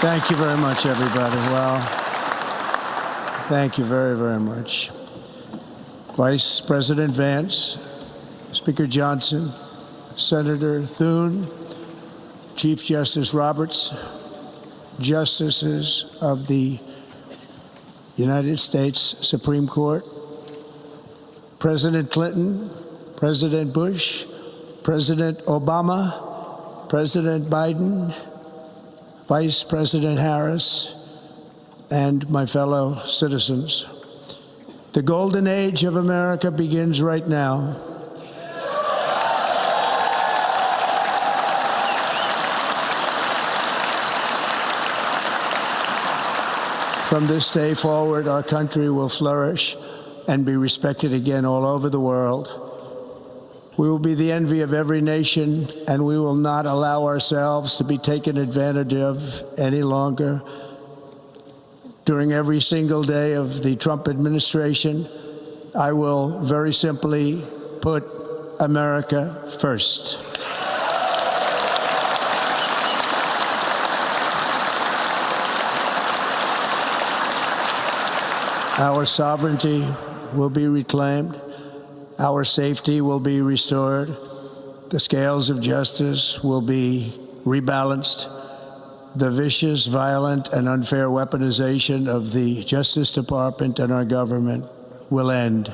Thank you very much, everybody. Well, thank you very, very much. Vice President Vance, Speaker Johnson, Senator Thune, Chief Justice Roberts, Justices of the United States Supreme Court, President Clinton, President Bush, President Obama, President Biden, Vice President Harris, and my fellow citizens. The golden age of America begins right now. From this day forward, our country will flourish and be respected again all over the world. We will be the envy of every nation, and we will not allow ourselves to be taken advantage of any longer. During every single day of the Trump administration, I will very simply put America first. Our sovereignty will be reclaimed. Our safety will be restored. The scales of justice will be rebalanced. The vicious, violent, and unfair weaponization of the Justice Department and our government will end.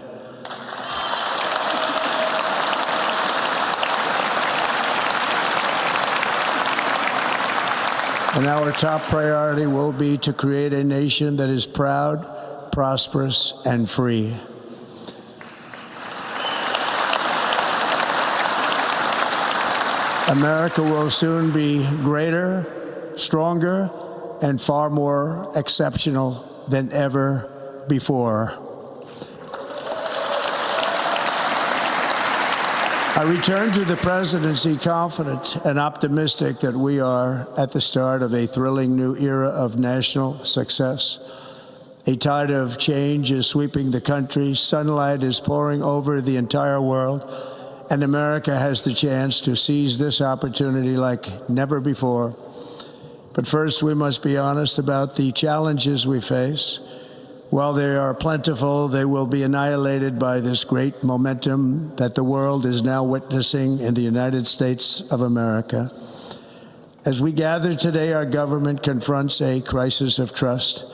And our top priority will be to create a nation that is proud, prosperous, and free. America will soon be greater, stronger, and far more exceptional than ever before. I return to the presidency confident and optimistic that we are at the start of a thrilling new era of national success. A tide of change is sweeping the country. Sunlight is pouring over the entire world, and America has the chance to seize this opportunity like never before. But first, we must be honest about the challenges we face. While they are plentiful, they will be annihilated by this great momentum that the world is now witnessing in the United States of America. As we gather today, our government confronts a crisis of trust.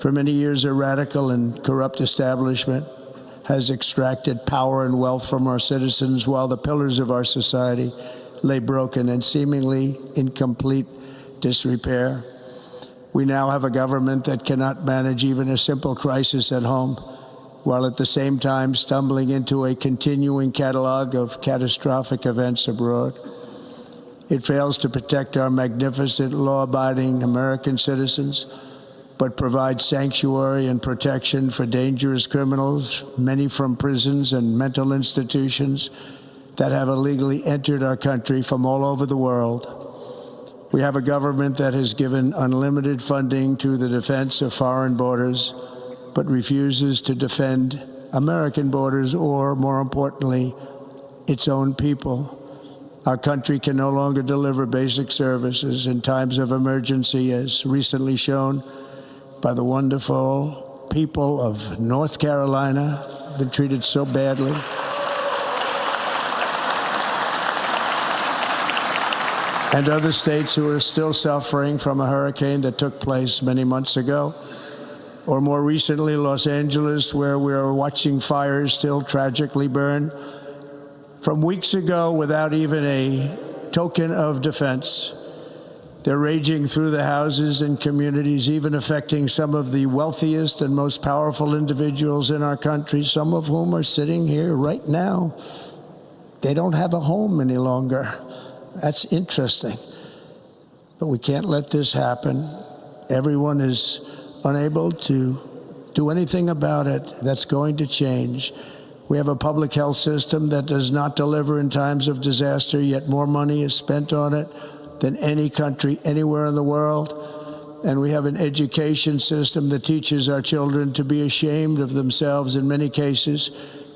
For many years, a radical and corrupt establishment has extracted power and wealth from our citizens while the pillars of our society lay broken and seemingly in complete disrepair. We now have a government that cannot manage even a simple crisis at home, while at the same time stumbling into a continuing catalog of catastrophic events abroad. It fails to protect our magnificent, law-abiding American citizens, but provides sanctuary and protection for dangerous criminals, many from prisons and mental institutions that have illegally entered our country from all over the world. We have a government that has given unlimited funding to the defense of foreign borders, but refuses to defend American borders or, more importantly, its own people. Our country can no longer deliver basic services in times of emergency, as recently shown by the wonderful people of North Carolina, been treated so badly. And other states who are still suffering from a hurricane that took place many months ago. Or more recently, Los Angeles, where we are watching fires still tragically burn from weeks ago without even a token of defense. They're raging through the houses and communities, even affecting some of the wealthiest and most powerful individuals in our country, some of whom are sitting here right now. They don't have a home any longer. That's interesting. But we can't let this happen. Everyone is unable to do anything about it. That's going to change. We have a public health system that does not deliver in times of disaster, yet more money is spent on it than any country anywhere in the world. And we have an education system that teaches our children to be ashamed of themselves in many cases,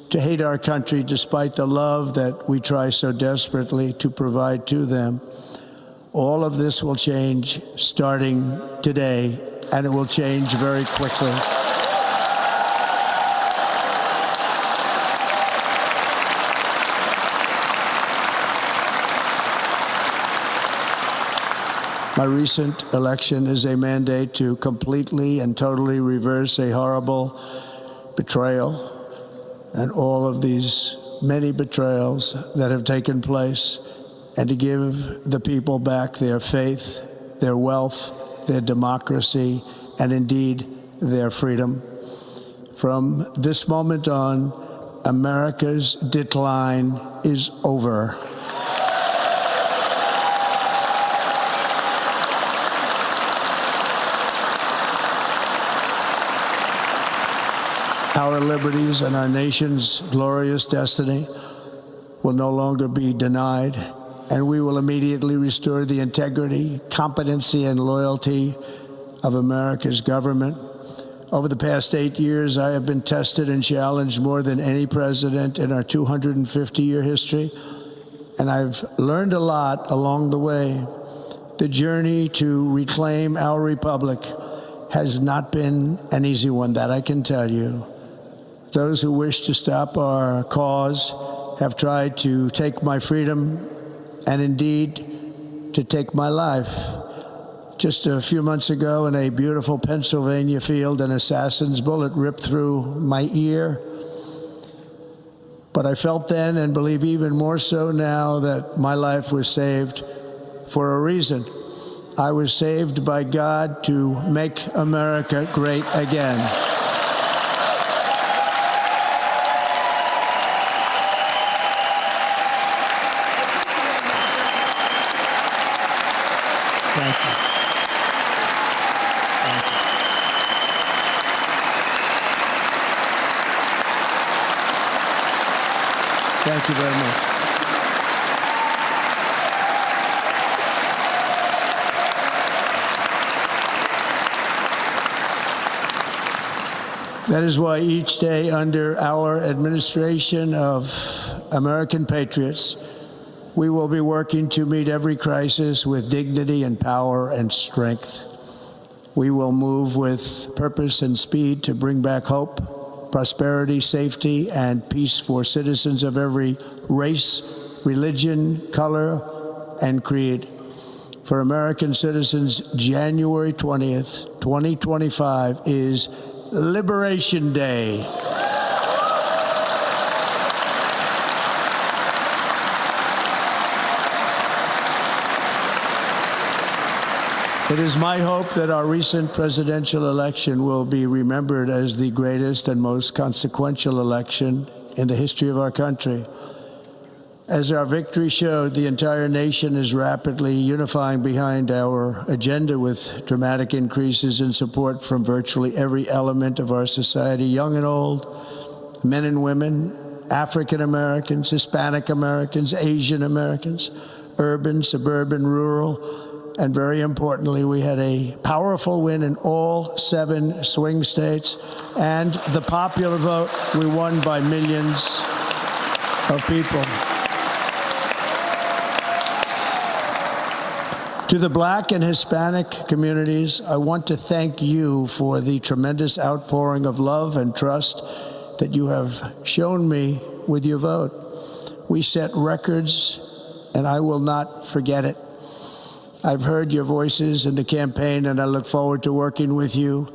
to hate our country despite the love that we try so desperately to provide to them. all of this will change starting today, and it will change very quickly. My recent election is a mandate to completely and totally reverse a horrible betrayal and all of these many betrayals that have taken place, and to give the people back their faith, their wealth, their democracy, and indeed their freedom. From this moment on, America's decline is over. Our liberties and our nation's glorious destiny will no longer be denied, and we will immediately restore the integrity, competency, and loyalty of America's government. Over the past 8 years, I have been tested and challenged more than any president in our 250-year history, and I've learned a lot along the way. The journey to reclaim our republic has not been an easy one, that I can tell you. Those who wish to stop our cause have tried to take my freedom and indeed to take my life. Just a few months ago in a beautiful Pennsylvania field, an assassin's bullet ripped through my ear. But I felt then, and believe even more so now, that my life was saved for a reason. I was saved by God to make America great again. Thank you. Thank you. Thank you very much. That is why each day under our administration of American patriots, we will be working to meet every crisis with dignity and power and strength. We will move with purpose and speed to bring back hope, prosperity, safety, and peace for citizens of every race, religion, color, and creed. For American citizens, January 20th, 2025 is Liberation Day. It is my hope that our recent presidential election will be remembered as the greatest and most consequential election in the history of our country. As our victory showed, the entire nation is rapidly unifying behind our agenda with dramatic increases in support from virtually every element of our society, young and old, men and women, African Americans, Hispanic Americans, Asian Americans, urban, suburban, rural. And very importantly, we had a powerful win in all 7 swing states. And the popular vote, we won by millions of people. To the Black and Hispanic communities, I want to thank you for the tremendous outpouring of love and trust that you have shown me with your vote. We set records, and I will not forget it. I've heard your voices in the campaign, and I look forward to working with you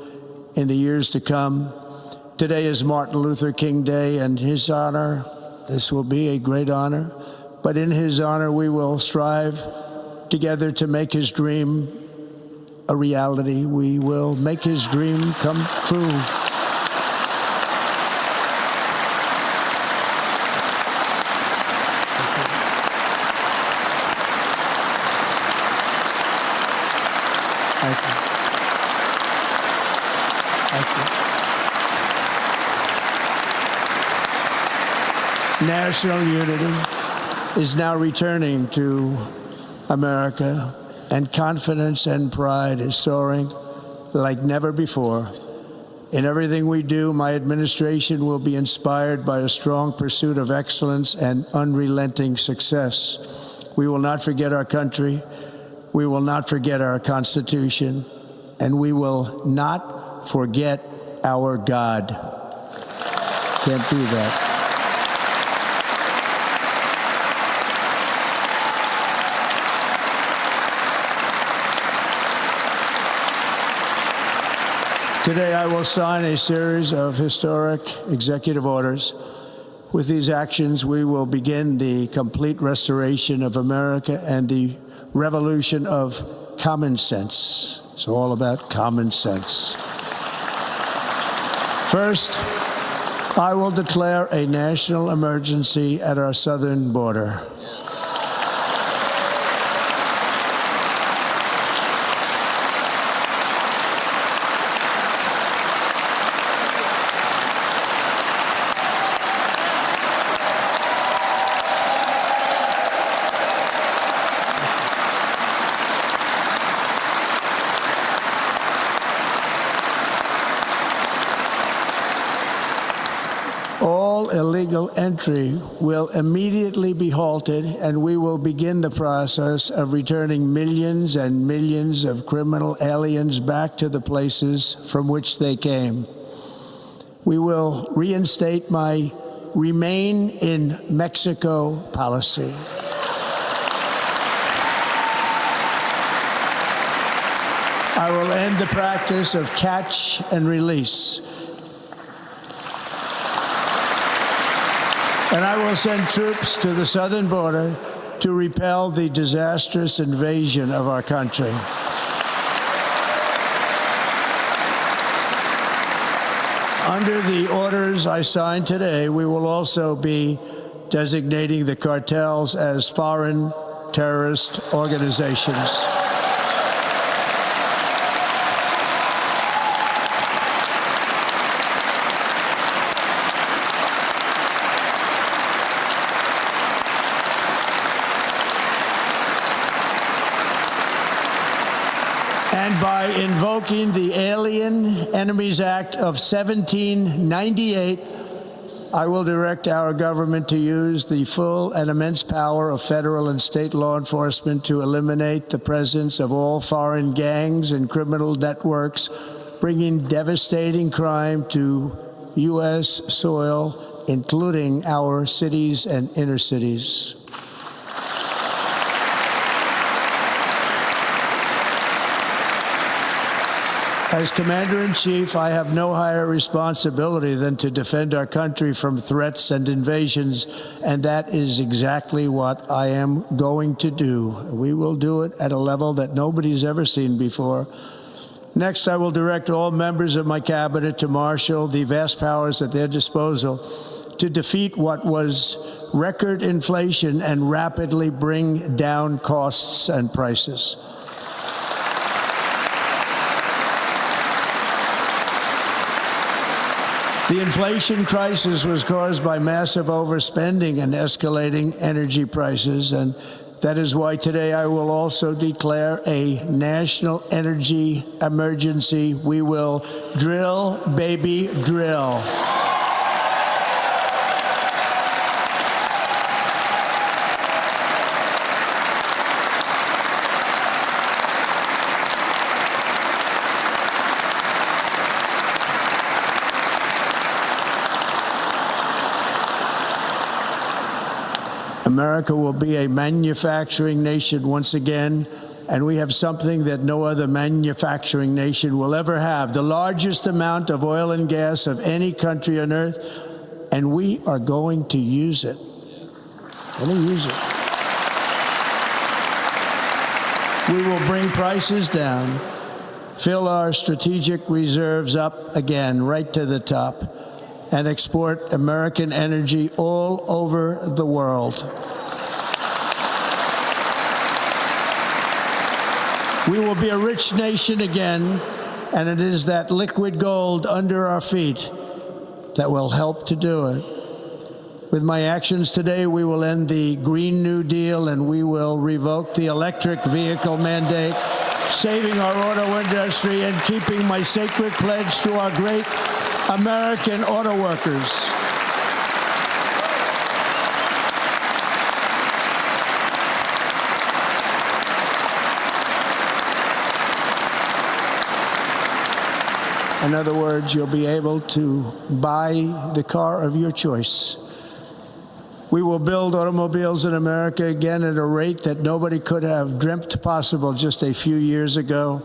in the years to come. Today is Martin Luther King Day, and his honor, this will be a great honor, but in his honor, we will strive together to make his dream a reality. We will make his dream come true. Thank you. Thank you. National unity is now returning to America, and confidence and pride is soaring like never before. In everything we do, my administration will be inspired by a strong pursuit of excellence and unrelenting success. We will not forget our country. We will not forget our Constitution, and we will not forget our God. Can't do that. Today, I will sign a series of historic executive orders. With these actions, we will begin the complete restoration of America and the revolution of common sense. It's all about common sense. First, I will declare a national emergency at our southern border. All illegal entry will immediately be halted, and we will begin the process of returning millions and millions of criminal aliens back to the places from which they came. We will reinstate my Remain in Mexico policy. I will end the practice of catch and release. And I will send troops to the southern border to repel the disastrous invasion of our country. Under the orders I signed today, we will also be designating the cartels as foreign terrorist organizations. And by invoking the Alien Enemies Act of 1798, I will direct our government to use the full and immense power of federal and state law enforcement to eliminate the presence of all foreign gangs and criminal networks, bringing devastating crime to U.S. soil, including our cities and inner cities. As Commander-in-Chief, I have no higher responsibility than to defend our country from threats and invasions, and that is exactly what I am going to do. We will do it at a level that nobody's ever seen before. Next, I will direct all members of my cabinet to marshal the vast powers at their disposal to defeat what was record inflation and rapidly bring down costs and prices. The inflation crisis was caused by massive overspending and escalating energy prices, and that is why today I will also declare a national energy emergency. We will drill, baby, drill. America will be a manufacturing nation once again, and we have something that no other manufacturing nation will ever have, the largest amount of oil and gas of any country on earth, and we are going to use it. We're going to use it. We will bring prices down, fill our strategic reserves up again, right to the top, and export American energy all over the world. We will be a rich nation again, and it is that liquid gold under our feet that will help to do it. With my actions today, we will end the Green New Deal, and we will revoke the electric vehicle mandate, saving our auto industry and keeping my sacred pledge to our great American auto workers. In other words, you'll be able to buy the car of your choice. We will build automobiles in America again at a rate that nobody could have dreamt possible just a few years ago.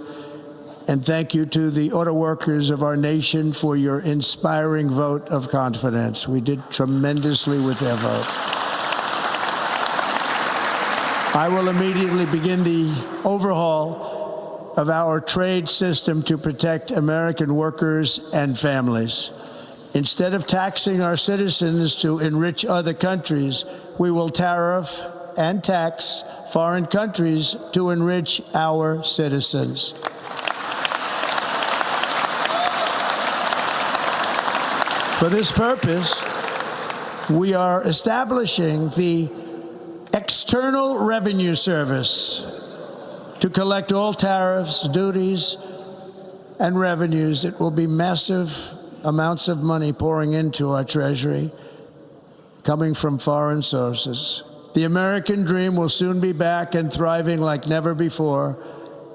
And thank you to the auto workers of our nation for your inspiring vote of confidence. We did tremendously with their vote. I will immediately begin the overhaul of our trade system to protect American workers and families. Instead of taxing our citizens to enrich other countries, we will tariff and tax foreign countries to enrich our citizens. For this purpose, we are establishing the External Revenue Service to collect all tariffs, duties, and revenues. It will be massive amounts of money pouring into our treasury, coming from foreign sources. The American dream will soon be back and thriving like never before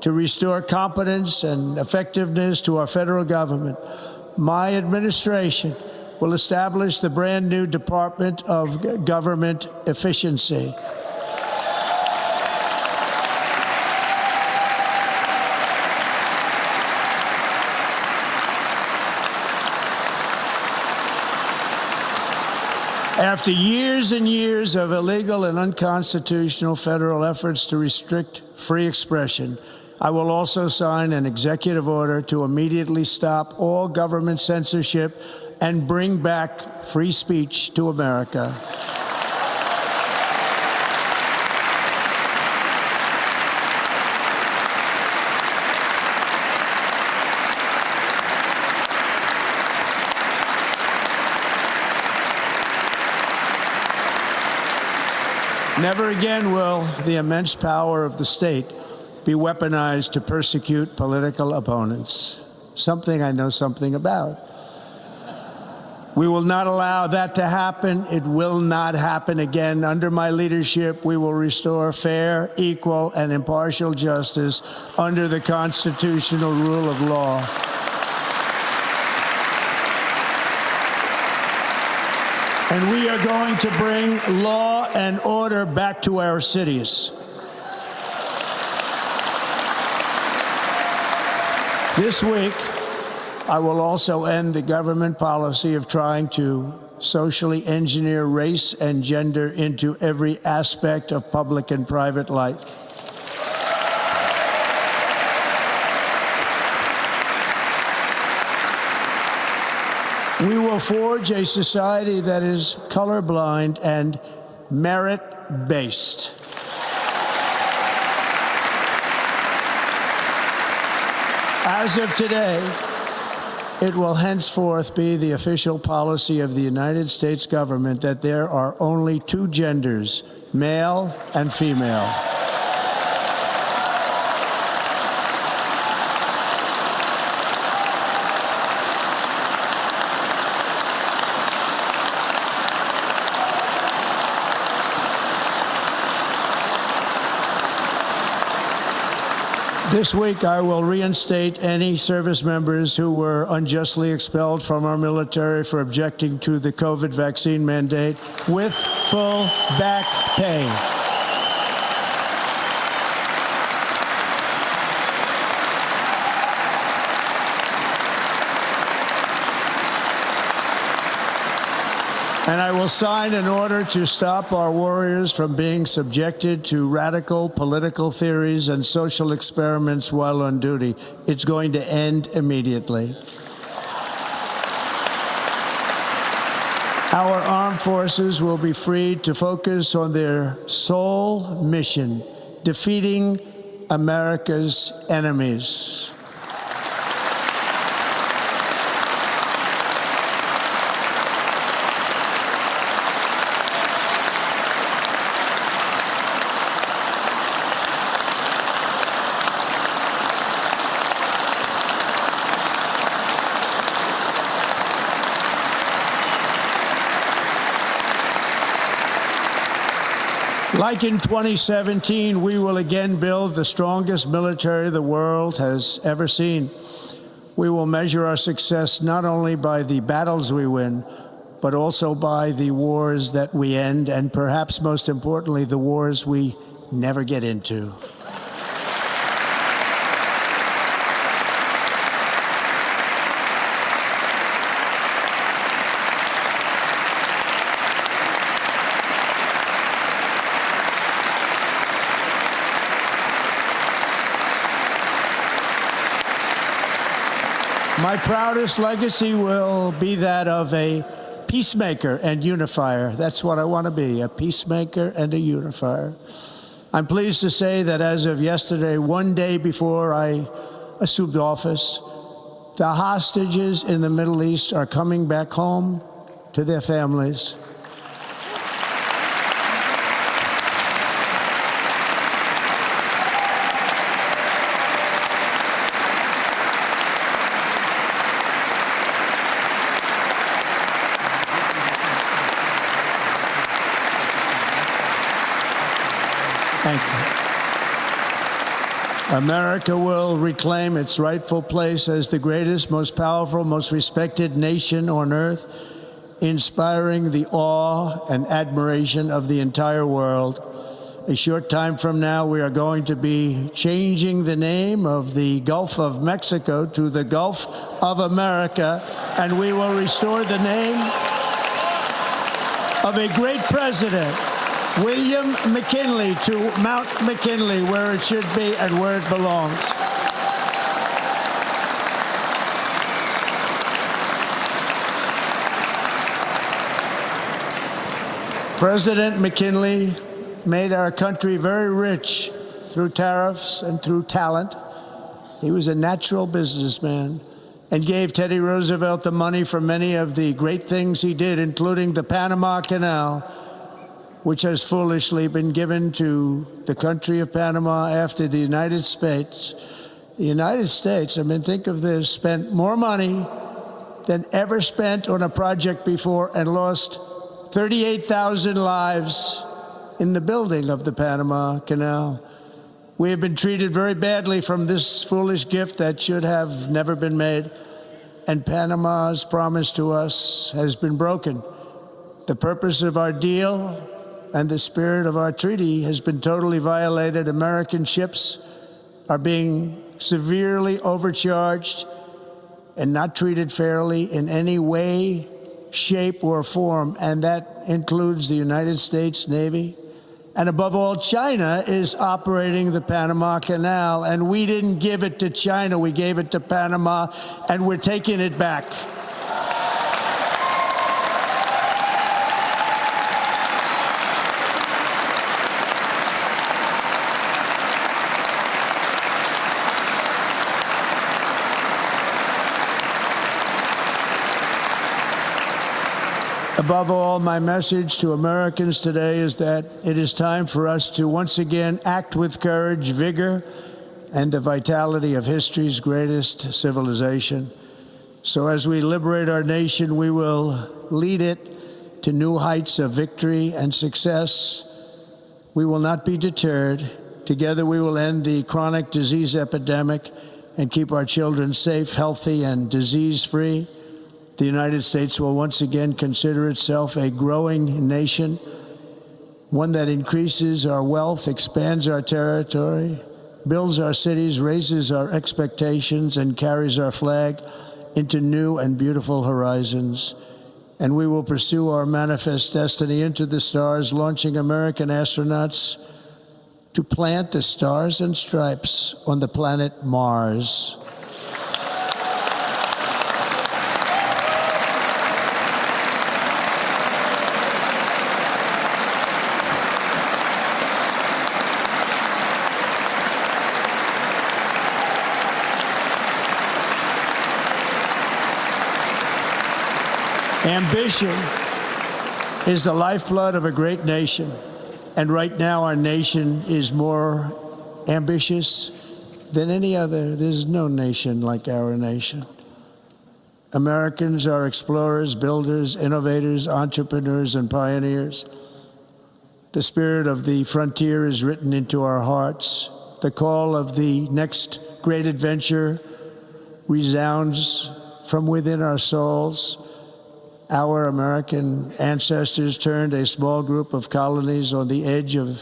to restore competence and effectiveness to our federal government. My administration will establish the brand new Department of Government Efficiency. After years and years of illegal and unconstitutional federal efforts to restrict free expression, I will also sign an executive order to immediately stop all government censorship and bring back free speech to America. Never again will the immense power of the state be weaponized to persecute political opponents, something I know something about. We will not allow that to happen. It will not happen again. Under my leadership, we will restore fair, equal, and impartial justice under the constitutional rule of law. And we are going to bring law and order back to our cities. This week, I will also end the government policy of trying to socially engineer race and gender into every aspect of public and private life. We will forge a society that is colorblind and merit-based. As of today, it will henceforth be the official policy of the United States government that there are only two genders, male and female. This week, I will reinstate any service members who were unjustly expelled from our military for objecting to the COVID vaccine mandate with full back pay. And I will sign an order to stop our warriors from being subjected to radical political theories and social experiments while on duty. It's going to end immediately. Our armed forces will be freed to focus on their sole mission, defeating America's enemies. Like in 2017, we will again build the strongest military the world has ever seen. We will measure our success not only by the battles we win, but also by the wars that we end, and perhaps most importantly, the wars we never get into. My proudest legacy will be that of a peacemaker and unifier. That's what I want to be, a peacemaker and a unifier. I'm pleased to say that as of yesterday, one day before I assumed office, the hostages in the Middle East are coming back home to their families. Thank you. America will reclaim its rightful place as the greatest, most powerful, most respected nation on earth, inspiring the awe and admiration of the entire world. A short time from now, we are going to be changing the name of the Gulf of Mexico to the Gulf of America, and we will restore the name of a great president, William McKinley, to Mount McKinley, where it should be and where it belongs. President McKinley made our country very rich through tariffs and through talent. He was a natural businessman and gave Teddy Roosevelt the money for many of the great things he did, including the Panama Canal, which has foolishly been given to the country of Panama after the United States. The United States, I mean, think of this, spent more money than ever spent on a project before and lost 38,000 lives in the building of the Panama Canal. We have been treated very badly from this foolish gift that should have never been made, and Panama's promise to us has been broken. The purpose of our deal and the spirit of our treaty has been totally violated. American ships are being severely overcharged and not treated fairly in any way, shape, or form, and that includes the United States Navy. And above all, China is operating the Panama Canal, and we didn't give it to China, we gave it to Panama, and we're taking it back. Above all, my message to Americans today is that it is time for us to once again act with courage, vigor, and the vitality of history's greatest civilization. So as we liberate our nation, we will lead it to new heights of victory and success. We will not be deterred. Together we will end the chronic disease epidemic and keep our children safe, healthy, and disease-free. The United States will once again consider itself a growing nation, one that increases our wealth, expands our territory, builds our cities, raises our expectations, and carries our flag into new and beautiful horizons. And we will pursue our manifest destiny into the stars, launching American astronauts to plant the stars and stripes on the planet Mars. Ambition is the lifeblood of a great nation, and right now our nation is more ambitious than any other. There's no nation like our nation. Americans are explorers, builders, innovators, entrepreneurs, and pioneers. The spirit of the frontier is written into our hearts. The call of the next great adventure resounds from within our souls. Our American ancestors turned a small group of colonies on the edge of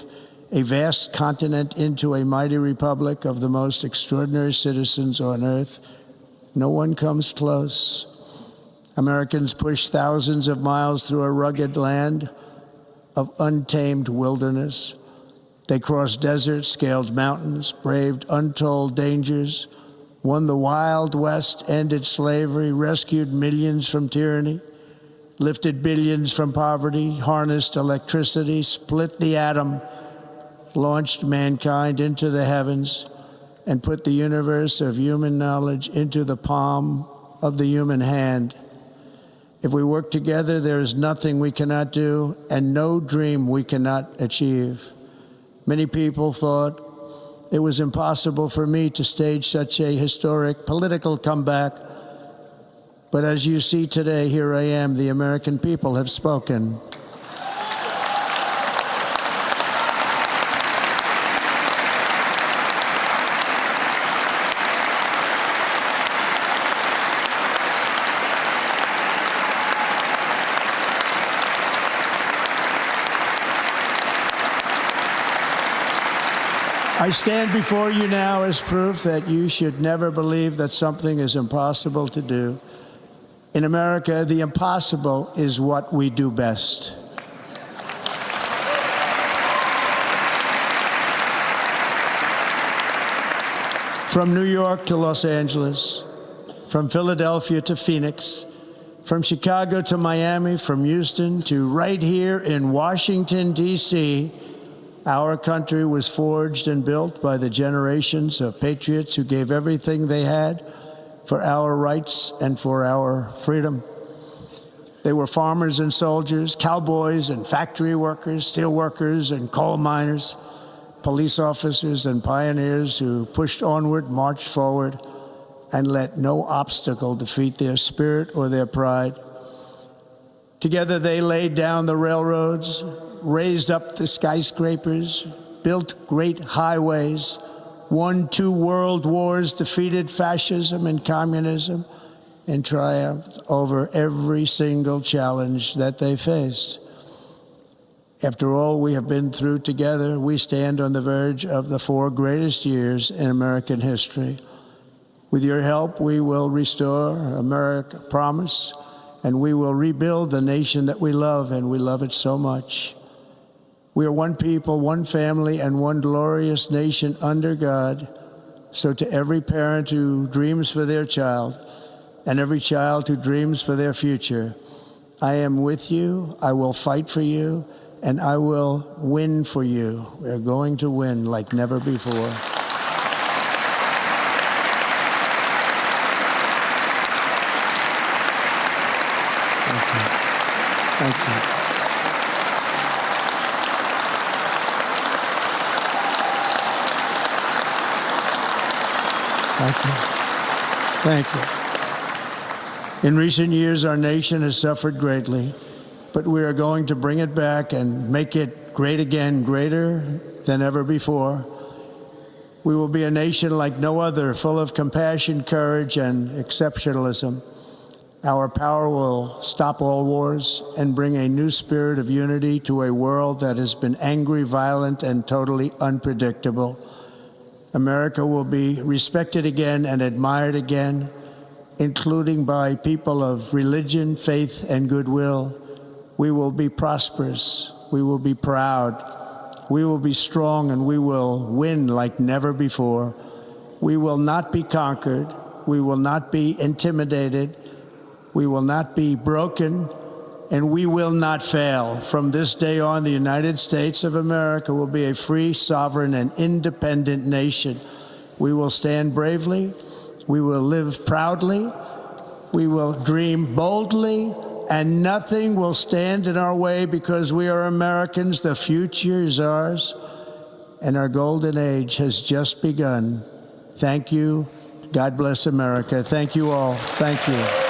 a vast continent into a mighty republic of the most extraordinary citizens on earth. No one comes close. Americans pushed thousands of miles through a rugged land of untamed wilderness. They crossed deserts, scaled mountains, braved untold dangers, won the Wild West, ended slavery, rescued millions from tyranny, lifted billions from poverty, harnessed electricity, split the atom, launched mankind into the heavens, and put the universe of human knowledge into the palm of the human hand. If we work together, there is nothing we cannot do and no dream we cannot achieve. Many people thought it was impossible for me to stage such a historic political comeback. But as you see today, here I am. The American people have spoken. I stand before you now as proof that you should never believe that something is impossible to do. In America, the impossible is what we do best. From New York to Los Angeles, from Philadelphia to Phoenix, from Chicago to Miami, from Houston to right here in Washington, D.C., our country was forged and built by the generations of patriots who gave everything they had for our rights and for our freedom. They were farmers and soldiers, cowboys and factory workers, steel workers and coal miners, police officers and pioneers who pushed onward, marched forward, and let no obstacle defeat their spirit or their pride. Together they laid down the railroads, raised up the skyscrapers, built great highways, won 2 world wars, defeated fascism and communism, and triumphed over every single challenge that they faced. After all we have been through together, we stand on the verge of the 4 greatest years in American history. With your help, we will restore America promise, and we will rebuild the nation that we love, and we love it so much. We are one people, one family, and one glorious nation under God. So to every parent who dreams for their child, and every child who dreams for their future, I am with you, I will fight for you, and I will win for you. We're going to win like never before. Thank you. Thank you. Thank you. Thank you. In recent years, our nation has suffered greatly, but we are going to bring it back and make it great again, greater than ever before. We will be a nation like no other, full of compassion, courage, and exceptionalism. Our power will stop all wars and bring a new spirit of unity to a world that has been angry, violent, and totally unpredictable. America will be respected again and admired again, including by people of religion, faith, and goodwill. We will be prosperous. We will be proud. We will be strong, and we will win like never before. We will not be conquered. We will not be intimidated. We will not be broken, and we will not fail. From this day on, the United States of America will be a free, sovereign, and independent nation. We will stand bravely. We will live proudly. We will dream boldly, and nothing will stand in our way because we are Americans. The future is ours, and our golden age has just begun. Thank you. God bless America. Thank you all. Thank you.